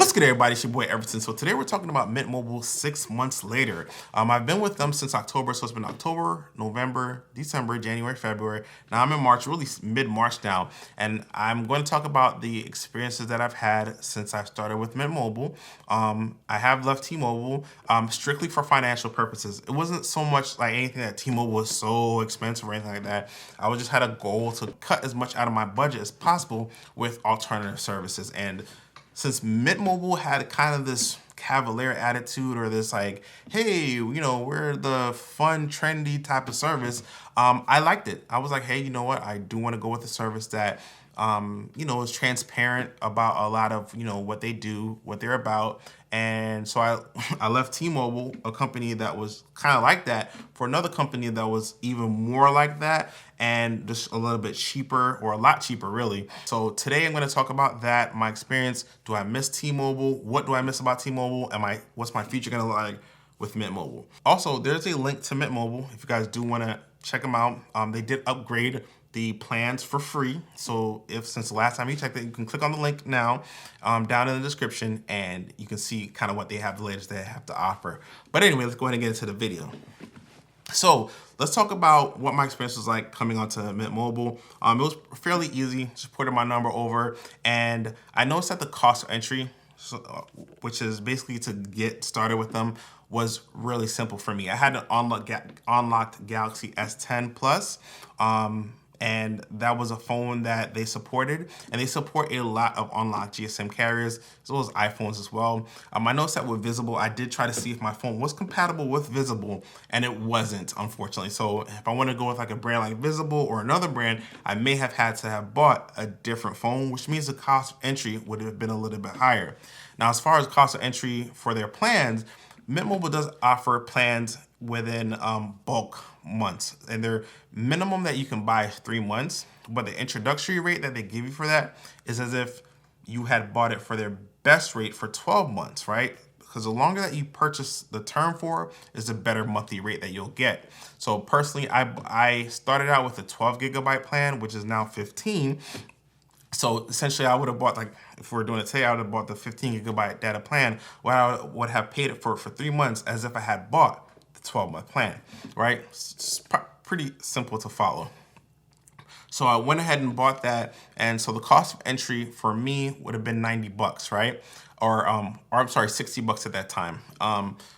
What's good, everybody? It's your boy Everton. So today we're talking about Mint Mobile 6 months later. I've been with them since October, so it's been October, November, December, January, February. Now I'm in March, really mid-March now, and I'm going to talk about the experiences that I've had since I started with Mint Mobile. I have left T-Mobile strictly for financial purposes. It wasn't so much like anything that T-Mobile was so expensive or anything like that. I just had a goal to cut as much out of my budget as possible with alternative services. And since Mint Mobile had kind of this cavalier attitude, or this like, hey, we're the fun, trendy type of service, I liked it. I was like, hey, you know what? I do want to go with a service that, is transparent about a lot of, what they do, what they're about. And so I left T-Mobile, a company that was kind of like that, for another company that was even more like that and just a little bit cheaper, or a lot cheaper really. So today I'm going to talk about that, my experience. Do I miss T-Mobile? What do I miss about T-Mobile? What's my future going to look like with Mint Mobile? Also, there's a link to Mint Mobile if you guys do want to check them out. They did upgrade the plans for free. So since the last time you checked it, you can click on the link now down in the description, and you can see kind of what they have, the latest they have to offer. But anyway, let's go ahead and get into the video. So let's talk about what my experience was like coming onto Mint Mobile. It was fairly easy. Just ported my number over, and I noticed that the cost of entry, which is basically to get started with them, was really simple for me. I had an unlocked Galaxy S10 Plus, and that was a phone that they supported, and they support a lot of unlocked GSM carriers as well as iPhones as well. I noticed that with Visible, I did try to see if my phone was compatible with Visible, and it wasn't, unfortunately. So if I want to go with like a brand like Visible or another brand, I may have had to have bought a different phone, which means the cost of entry would have been a little bit higher. Now, as far as cost of entry for their plans, Mint Mobile does offer plans within bulk months, and their minimum that you can buy is 3 months, but the introductory rate that they give you for that is as if you had bought it for their best rate for 12 months, right? Because the longer that you purchase the term for is the better monthly rate that you'll get. So personally, I started out with a 12 gigabyte plan, which is now 15. So essentially, I would have bought, like, if we're doing it today, I would have bought the 15 gigabyte data plan, where I would have paid it for 3 months as if I had bought the 12-month plan, right? It's pretty simple to follow. So I went ahead and bought that, and so the cost of entry for me would have been $90, right? Or I'm sorry, $60 at that time.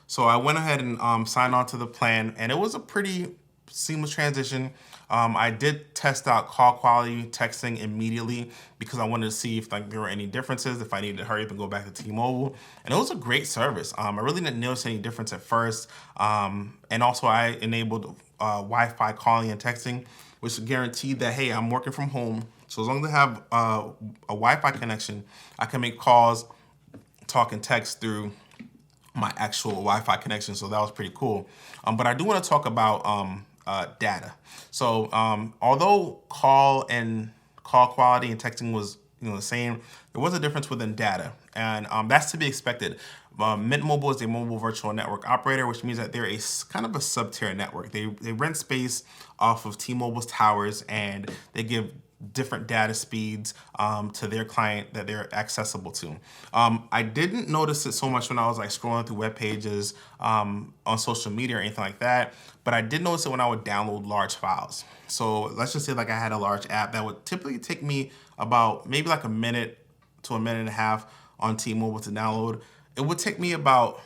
So I went ahead and signed on to the plan, and it was a pretty seamless transition. I did test out call quality texting immediately because I wanted to see if there were any differences, if I needed to hurry up and go back to T-Mobile. And it was a great service. I really didn't notice any difference at first. And also I enabled Wi-Fi calling and texting, which guaranteed that, hey, I'm working from home. So as long as I have a Wi-Fi connection, I can make calls, talk, and text through my actual Wi-Fi connection. So that was pretty cool. But I do want to talk about data. So although call quality and texting was the same, there was a difference within data, and that's to be expected. Mint Mobile is a mobile virtual network operator, which means that they're a kind of a sub-tier network. They rent space off of T-Mobile's towers, and they give different data speeds to their client that they're accessible to. I didn't notice it so much when I was like scrolling through web pages on social media or anything like that, but I did notice it when I would download large files. So let's just say like I had a large app that would typically take me about maybe like a minute to a minute and a half on T-Mobile to download. It would take me about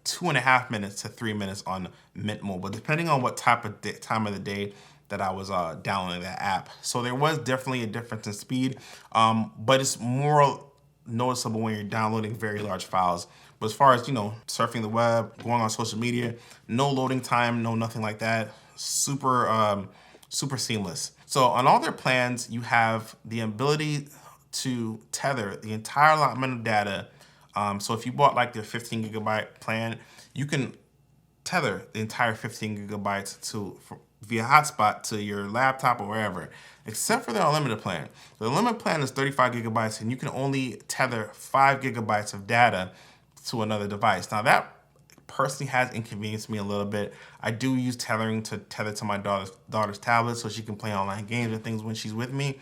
2.5 minutes to 3 minutes on Mint Mobile, depending on what time of the day that I was downloading that app. So there was definitely a difference in speed, but it's more noticeable when you're downloading very large files. But as far as, surfing the web, going on social media, no loading time, no nothing like that. Super seamless. So on all their plans, you have the ability to tether the entire allotment of data. So if you bought like their 15 gigabyte plan, you can tether the entire 15 gigabytes via hotspot to your laptop or wherever, except for the unlimited plan. The unlimited plan is 35 gigabytes, and you can only tether 5 gigabytes of data to another device. Now that personally has inconvenienced me a little bit. I do use tethering to tether to my daughter's tablet so she can play online games and things when she's with me.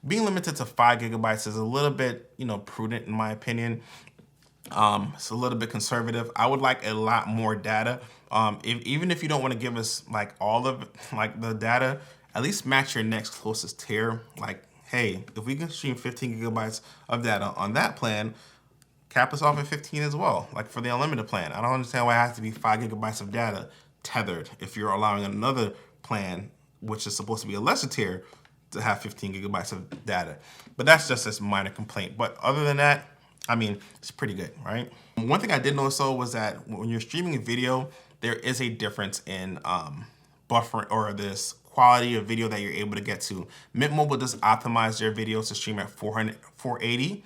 Being limited to 5 gigabytes is a little bit, prudent in my opinion. It's a little bit conservative. I would like a lot more data. Even if you don't want to give us like all of like the data, at least match your next closest tier. Like, hey, if we can stream 15 gigabytes of data on that plan, cap us off at 15 as well, like for the unlimited plan. I don't understand why it has to be 5 gigabytes of data tethered if you're allowing another plan, which is supposed to be a lesser tier, to have 15 gigabytes of data. But that's just a minor complaint. But other than that, I mean, it's pretty good, right? One thing I did notice though was that when you're streaming a video, there is a difference in buffer or this quality of video that you're able to get to. Mint Mobile does optimize their videos to stream at 480,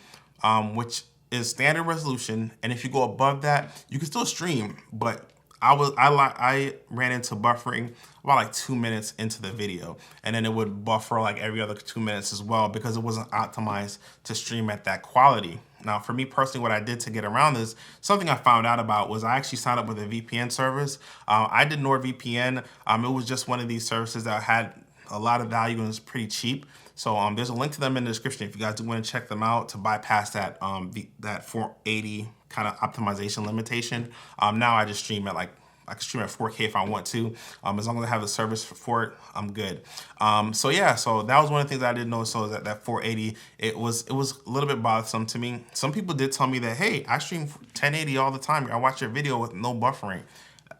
which is standard resolution. And if you go above that, you can still stream, but I ran into buffering about like 2 minutes into the video, and then it would buffer like every other 2 minutes as well because it wasn't optimized to stream at that quality. Now, for me personally, what I did to get around this, something I found out about was I actually signed up with a VPN service. I did NordVPN. It was just one of these services that had a lot of value and was pretty cheap. So there's a link to them in the description if you guys do want to check them out to bypass that that 480 kind of optimization limitation. Now I just stream at I can stream at 4K if I want to. As long as I have the service for it, I'm good. So yeah, so that was one of the things I didn't know. So that 480, it was a little bit bothersome to me. Some people did tell me that, hey, I stream 1080 all the time. I watch your video with no buffering.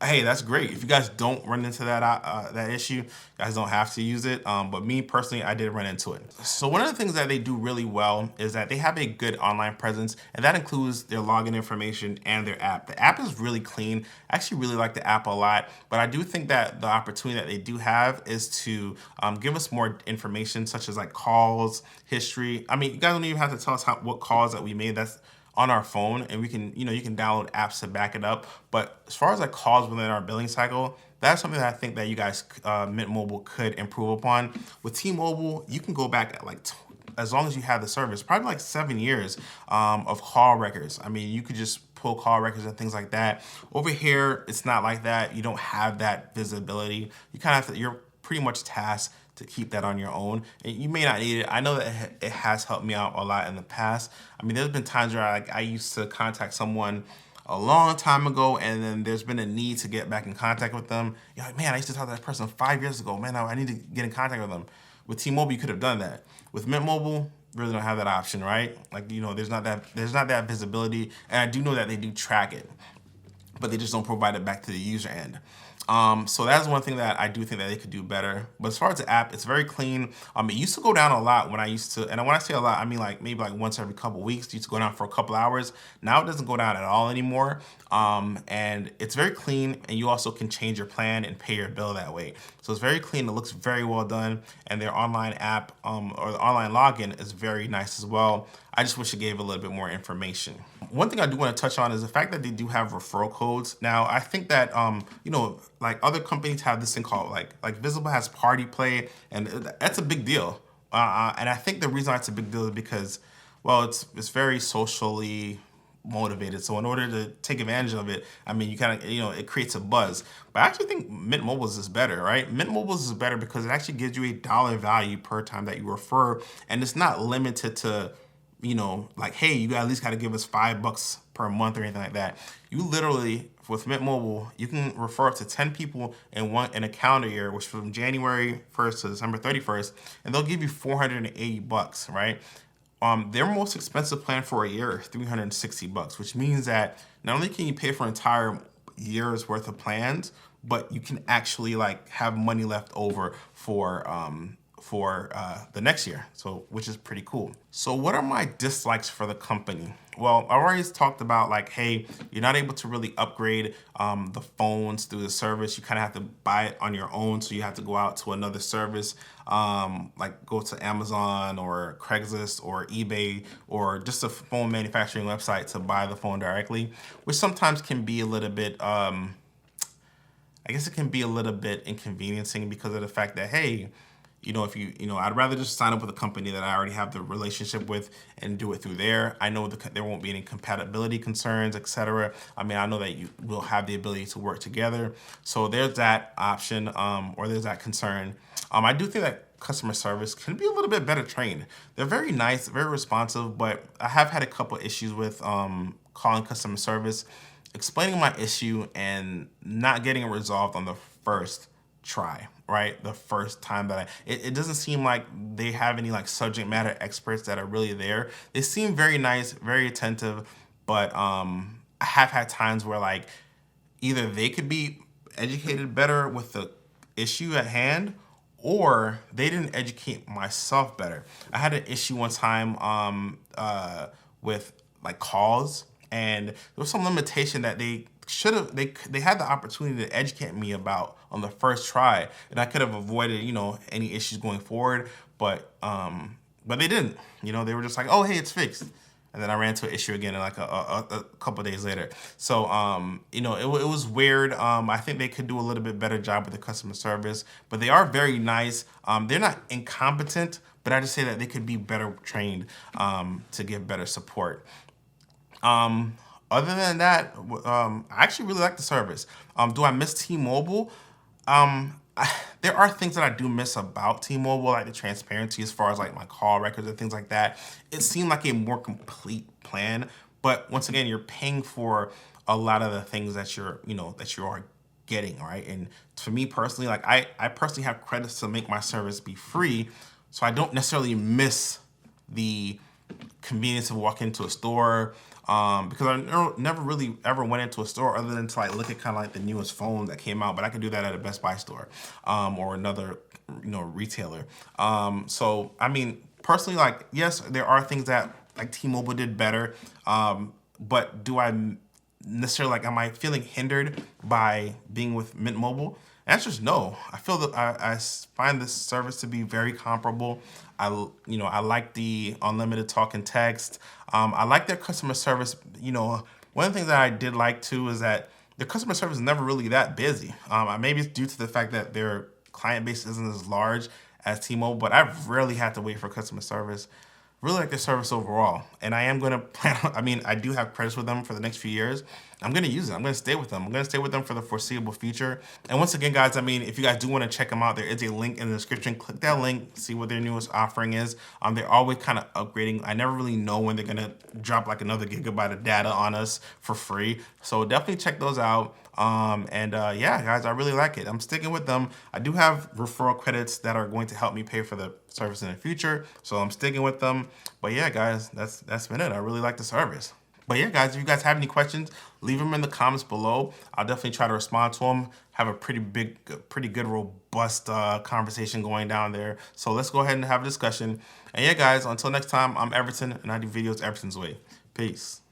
Hey, that's great. If you guys don't run into that issue, you guys don't have to use it. But me personally, I did run into it. So one of the things that they do really well is that they have a good online presence, and that includes their login information and their app. The app is really clean. I actually really like the app a lot, but I do think that the opportunity that they do have is to give us more information, such as like calls, history. I mean, you guys don't even have to tell us what calls that we made. That's on our phone, and we can, you can download apps to back it up. But as far as like calls within our billing cycle, that's something that I think that you guys, Mint Mobile, could improve upon. With T-Mobile, you can go back at like as long as you have the service, probably like 7 years of call records. I mean, you could just pull call records and things like that. Over here, it's not like that. You don't have that visibility. You kind of have to, you're pretty much tasked to keep that on your own. And you may not need it. I know that it has helped me out a lot in the past. I mean, there's been times where I used to contact someone a long time ago, and then there's been a need to get back in contact with them. You're like, man, I used to talk to that person 5 years ago. Man, I need to get in contact with them. With T-Mobile, you could have done that. With Mint Mobile, really don't have that option, right? Like, there's not that visibility, and I do know that they do track it, but they just don't provide it back to the user end. So that's one thing that I do think that they could do better. But as far as the app, it's very clean. It used to go down a lot when I used to, and when I say a lot, I mean like maybe like once every couple weeks. It used to go down for a couple hours. Now it doesn't go down at all anymore. And it's very clean, and you also can change your plan and pay your bill that way. So it's very clean. It looks very well done, and their online app or the online login is very nice as well. I just wish it gave a little bit more information. One thing I do want to touch on is the fact that they do have referral codes. Now, I think that, like other companies have this thing called like Visible has Party Play, and that's a big deal. And I think the reason that's a big deal is because, well, it's very socially motivated. So in order to take advantage of it, I mean, you kind of, it creates a buzz. But I actually think Mint Mobile's is better, right? Mint Mobile's is better because it actually gives you a dollar value per time that you refer, and it's not limited to, like, hey, you at least got to give us $5 per month or anything like that. You literally, with Mint Mobile, you can refer up to 10 people in a calendar year, which from January 1st to December 31st, and they'll give you $480, right? Their most expensive plan for a year is $360, which means that not only can you pay for an entire year's worth of plans, but you can actually like have money left over for the next year, so which is pretty cool. So what are my dislikes for the company? Well, I already talked about like, hey, you're not able to really upgrade the phones through the service. You kind of have to buy it on your own, so you have to go out to another service, like go to Amazon or Craigslist or eBay or just a phone manufacturing website to buy the phone directly, which sometimes can be a little bit, I guess it can be a little bit inconveniencing because of the fact that, hey, I'd rather just sign up with a company that I already have the relationship with and do it through there. I know there won't be any compatibility concerns, etc. I mean, I know that you will have the ability to work together. So there's that option, or there's that concern. I do think that customer service can be a little bit better trained. They're very nice, very responsive, but I have had a couple issues with calling customer service, explaining my issue, and not getting it resolved on the first try, right? The first time that it doesn't seem like they have any like subject matter experts that are really there. They seem very nice, very attentive, but I have had times where like either they could be educated better with the issue at hand, or they didn't educate myself better. I had an issue one time with like calls, and there was some limitation that they should have they had the opportunity to educate me about on the first try, and I could have avoided, you know, any issues going forward, but they didn't. You know, they were just like, oh hey, it's fixed. And then I ran into an issue again like a couple days later. So, you know, it was weird. I think they could do a little bit better job with the customer service, but they are very nice. They're not incompetent, but I just say that they could be better trained to give better support. Other than that, I actually really like the service. Do I miss T-Mobile? There are things that I do miss about T-Mobile, like the transparency as far as like my call records and things like that. It seemed like a more complete plan, but once again, you're paying for a lot of the things that you are getting, right? And for me personally, like I personally have credits to make my service be free, so I don't necessarily miss the convenience of walking into a store, because I never really ever went into a store other than to like look at kind of like the newest phone that came out, but I could do that at a Best Buy store or another retailer. So I mean, personally, like yes, there are things that like T-Mobile did better, but do I necessarily like, am I feeling hindered by being with Mint Mobile? The answer is no. I feel that I find this service to be very comparable. I like the unlimited talk and text. I like their customer service. You know, one of the things that I did like too is that their customer service is never really that busy. Maybe it's due to the fact that their client base isn't as large as T-Mobile, but I've rarely had to wait for customer service. Really like their service overall, and I am gonna plan. I mean, I do have credits with them for the next few years. I'm gonna use it. I'm gonna stay with them. I'm gonna stay with them for the foreseeable future. And once again, guys, I mean, if you guys do want to check them out, there is a link in the description. Click that link, see what their newest offering is. They're always kind of upgrading. I never really know when they're gonna drop like another gigabyte of data on us for free. So definitely check those out. Yeah, guys, I really like it. I'm sticking with them. I do have referral credits that are going to help me pay for the service in the future, so I'm sticking with them. But yeah, guys, that's been it. I really like the service. But yeah, guys, if you guys have any questions, leave them in the comments below. I'll definitely try to respond to them. Have a pretty good, robust conversation going down there. So let's go ahead and have a discussion. And yeah, guys, until next time, I'm Everton, and I do videos Everton's way. Peace.